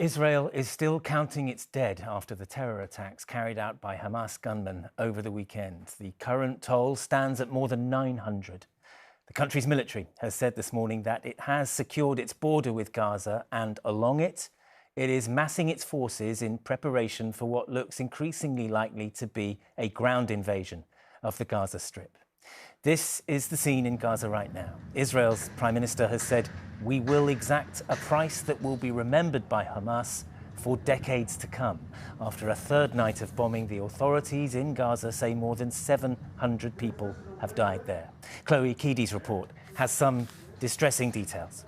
Israel is still counting its dead after the terror attacks carried out by Hamas gunmen over the weekend. The current toll stands at more than 900. The country's military has said this morning that it has secured its border with Gaza and along it, it is massing its forces in preparation for what looks increasingly likely to be a ground invasion of the Gaza Strip. This is the scene in Gaza right now. Israel's Prime Minister has said, "We will exact a price that will be remembered by Hamas for decades to come." After a third night of bombing, the authorities in Gaza say more than 700 people have died there. Chloe Keady's report has some distressing details.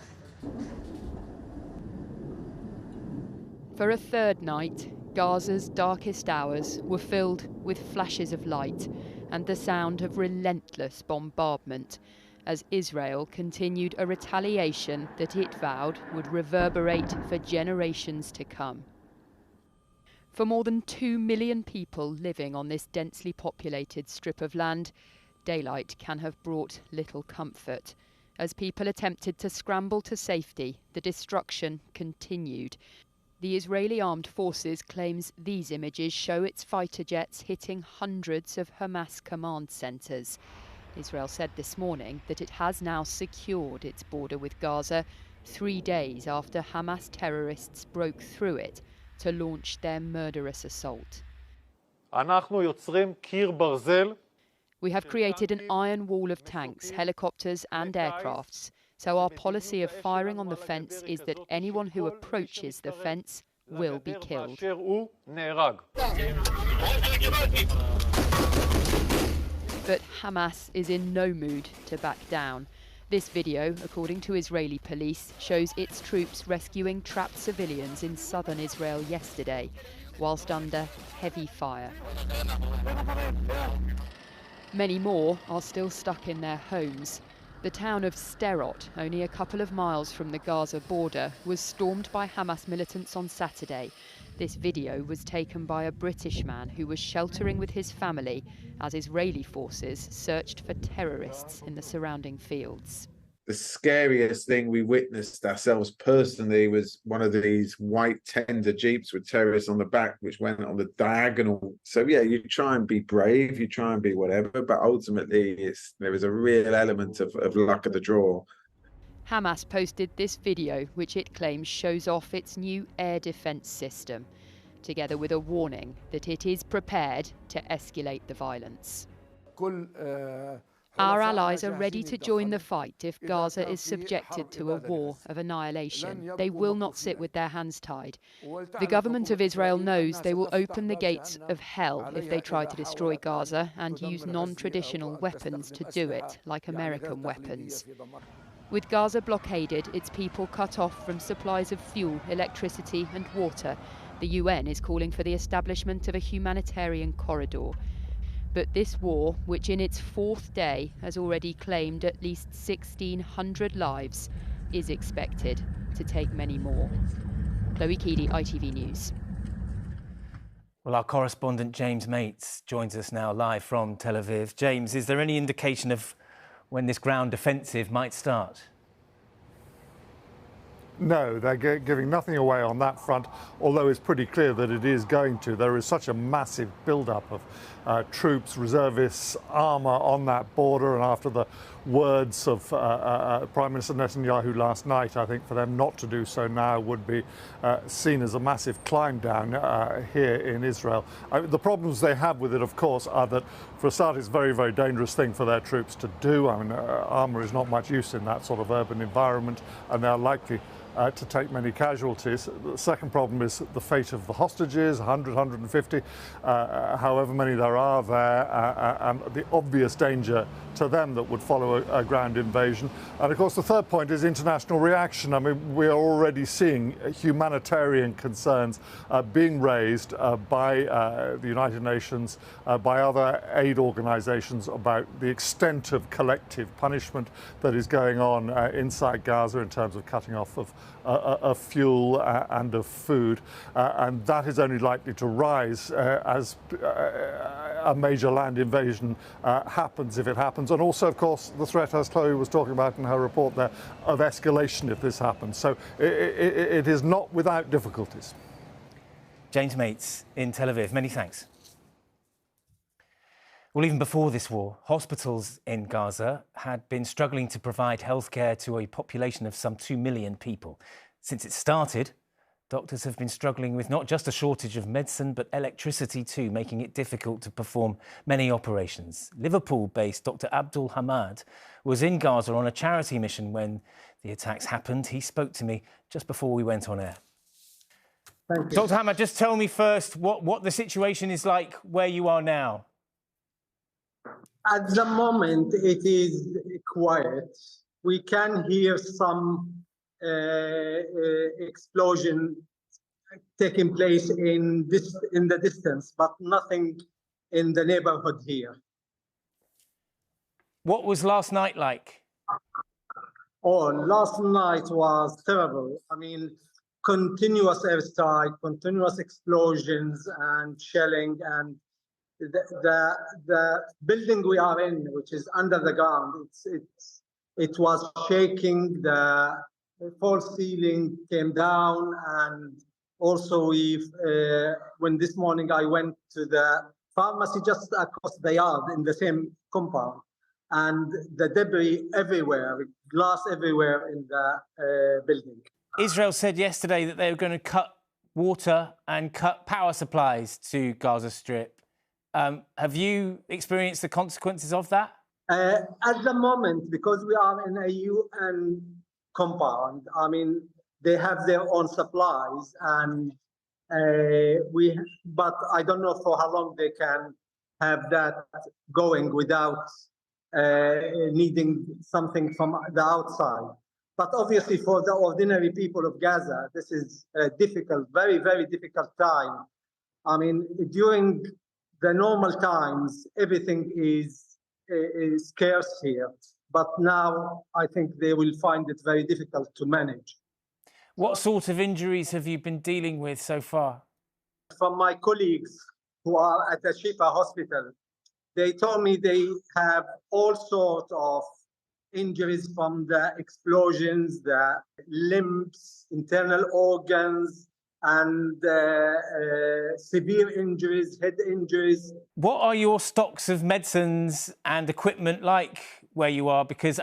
For a third night, Gaza's darkest hours were filled with flashes of light and the sound of relentless bombardment as Israel continued a retaliation that it vowed would reverberate for generations to come. For more than 2 million people living on this densely populated strip of land, daylight can have brought little comfort. As people attempted to scramble to safety, the destruction continued. The Israeli Armed Forces claims these images show its fighter jets hitting hundreds of Hamas command centres. Israel said this morning that it has now secured its border with Gaza 3 days after Hamas terrorists broke through it to launch their murderous assault. We have created an iron wall of tanks, helicopters and aircrafts. So our policy of firing on the fence is that anyone who approaches the fence will be killed. But Hamas is in no mood to back down. This video, according to Israeli police, shows its troops rescuing trapped civilians in southern Israel yesterday, whilst under heavy fire. Many more are still stuck in their homes. The town of Sderot, only a couple of miles from the Gaza border, was stormed by Hamas militants on Saturday. This video was taken by a British man who was sheltering with his family as Israeli forces searched for terrorists in the surrounding fields. The scariest thing we witnessed ourselves personally was one of these white tender jeeps with terrorists on the back, which went on the diagonal. So yeah, you try and be brave, you try and be whatever, but ultimately there is a real element of luck of the draw. Hamas posted this video, which it claims shows off its new air defence system, together with a warning that it is prepared to escalate the violence. Our allies are ready to join the fight if Gaza is subjected to a war of annihilation. They will not sit with their hands tied. The government of Israel knows they will open the gates of hell if they try to destroy Gaza and use non-traditional weapons to do it, like American weapons. With Gaza blockaded, its people cut off from supplies of fuel, electricity and water, the UN is calling for the establishment of a humanitarian corridor. But this war, which in its fourth day has already claimed at least 1,600 lives, is expected to take many more. Chloe Keady, ITV News. Well, our correspondent James Mates joins us now live from Tel Aviv. James, is there any indication of when this ground offensive might start? No, they're giving nothing away on that front, although it's pretty clear that it is going to. There is such a massive build-up of troops, reservists, armour on that border, and after the words of Prime Minister Netanyahu last night, I think for them not to do so now would be seen as a massive climb down here in Israel. The problems they have with it, of course, are that, for a start, it's a very, very dangerous thing for their troops to do. I mean, armour is not much use in that sort of urban environment, and they're likely to take many casualties. The second problem is the fate of the hostages, 100, 150, however many there are there, and the obvious danger to them that would follow a ground invasion. And of course the third point is international reaction. I mean, we are already seeing humanitarian concerns being raised by the United Nations, by other aid organisations about the extent of collective punishment that is going on inside Gaza in terms of cutting off of fuel and of food, and that is only likely to rise a major land invasion happens, if it happens. And also, of course, the threat, as Chloe was talking about in her report there, of escalation if this happens. So it is not without difficulties. James Mates in Tel Aviv, many thanks. Well, even before this war, hospitals in Gaza had been struggling to provide healthcare to a population of some 2 million people. Since it started, doctors have been struggling with not just a shortage of medicine, but electricity too, making it difficult to perform many operations. Liverpool-based Dr. Abdul Hamad was in Gaza on a charity mission when the attacks happened. He spoke to me just before we went on air. Thank you. Dr. Hamad, just tell me first what the situation is like where you are now. At the moment, it is quiet. We can hear some explosion taking place in the distance, but nothing in the neighborhood here. What was last night like? Oh, last night was terrible. I mean, continuous airstrike, continuous explosions and shelling, and the building we are in, which is under the ground, it was shaking. The false ceiling came down, and also when this morning I went to the pharmacy just across the yard in the same compound, and the debris everywhere, glass everywhere in the building. Israel said yesterday that they were going to cut water and cut power supplies to Gaza Strip. Have you experienced the consequences of that? At the moment, because we are in a UN compound, I mean, they have their own supplies, and but I don't know for how long they can have that going without needing something from the outside. But obviously, for the ordinary people of Gaza, this is a difficult, very, very difficult time. I mean, during the normal times, everything is scarce here. But now I think they will find it very difficult to manage. What sort of injuries have you been dealing with so far? From my colleagues who are at the Shifa hospital, they told me they have all sorts of injuries from the explosions, the limbs, internal organs, and severe injuries, head injuries. What are your stocks of medicines and equipment like where you are? Because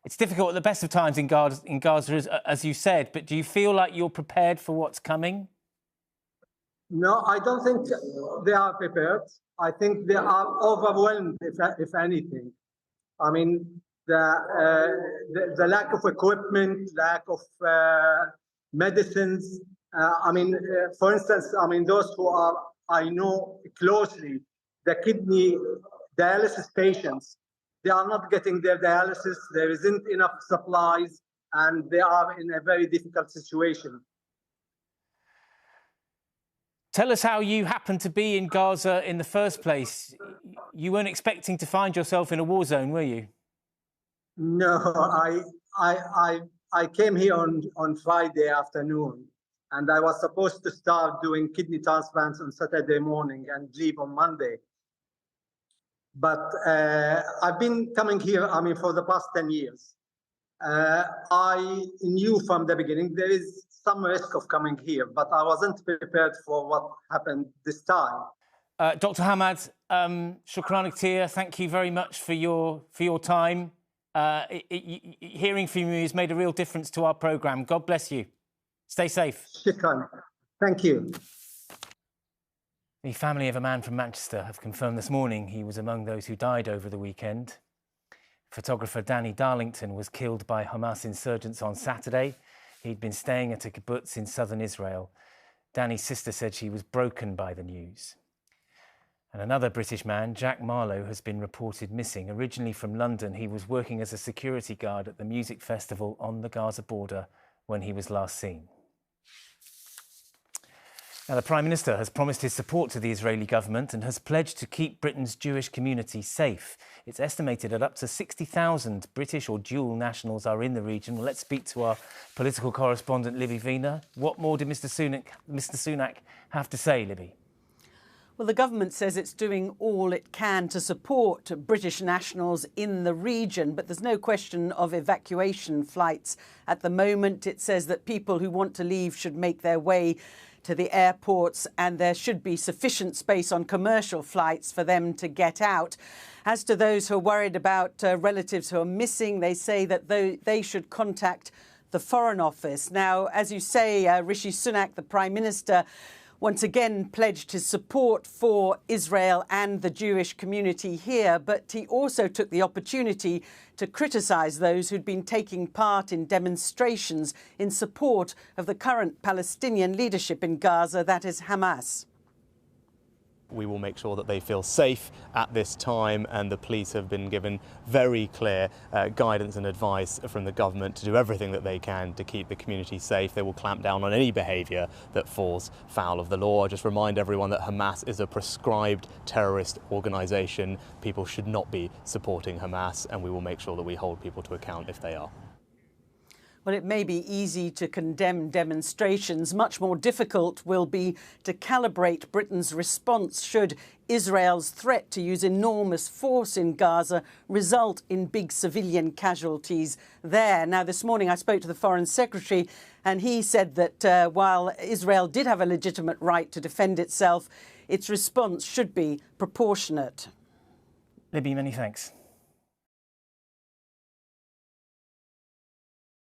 it's difficult at the best of times in Gaza, as you said, but do you feel like you're prepared for what's coming? No, I don't think they are prepared. I think they are overwhelmed, if anything. I mean, the lack of equipment, lack of medicines. I mean, for instance, I mean, those who I know closely, the kidney dialysis patients, they are not getting their dialysis. There isn't enough supplies, and they are in a very difficult situation. Tell us how you happened to be in Gaza in the first place. You weren't expecting to find yourself in a war zone, were you? No, I came here on Friday afternoon, and I was supposed to start doing kidney transplants on Saturday morning and leave on Monday. But I've been coming here, I mean, for the past 10 years. I knew from the beginning there is some risk of coming here, but I wasn't prepared for what happened this time. Dr. Hamad, shukran kthir. Thank you very much for your time. Hearing from you has made a real difference to our programme. God bless you. Stay safe. Shukran. Thank you. The family of a man from Manchester have confirmed this morning he was among those who died over the weekend. Photographer Danny Darlington was killed by Hamas insurgents on Saturday. He'd been staying at a kibbutz in southern Israel. Danny's sister said she was broken by the news. And another British man, Jack Marlowe, has been reported missing. Originally from London, he was working as a security guard at the music festival on the Gaza border when he was last seen. Now, the Prime Minister has promised his support to the Israeli government and has pledged to keep Britain's Jewish community safe. It's estimated that up to 60,000 British or dual nationals are in the region. Well, let's speak to our political correspondent, Libby Wiener. What more did Mr Sunak have to say, Libby? Well, the government says it's doing all it can to support British nationals in the region, but there's no question of evacuation flights at the moment. It says that people who want to leave should make their way to the airports, and there should be sufficient space on commercial flights for them to get out. As to those who are worried about relatives who are missing, they say that they should contact the Foreign Office. Now, as you say, Rishi Sunak, the Prime Minister, once again pledged his support for Israel and the Jewish community here, but he also took the opportunity to criticise those who'd been taking part in demonstrations in support of the current Palestinian leadership in Gaza, that is Hamas. We will make sure that they feel safe at this time, and the police have been given very clear guidance and advice from the government to do everything that they can to keep the community safe. They will clamp down on any behaviour that falls foul of the law. I just remind everyone that Hamas is a proscribed terrorist organisation. People should not be supporting Hamas, and we will make sure that we hold people to account if they are. Well, it may be easy to condemn demonstrations. Much more difficult will be to calibrate Britain's response should Israel's threat to use enormous force in Gaza result in big civilian casualties there. Now, this morning I spoke to the Foreign Secretary, and he said that while Israel did have a legitimate right to defend itself, its response should be proportionate. Libby, many thanks.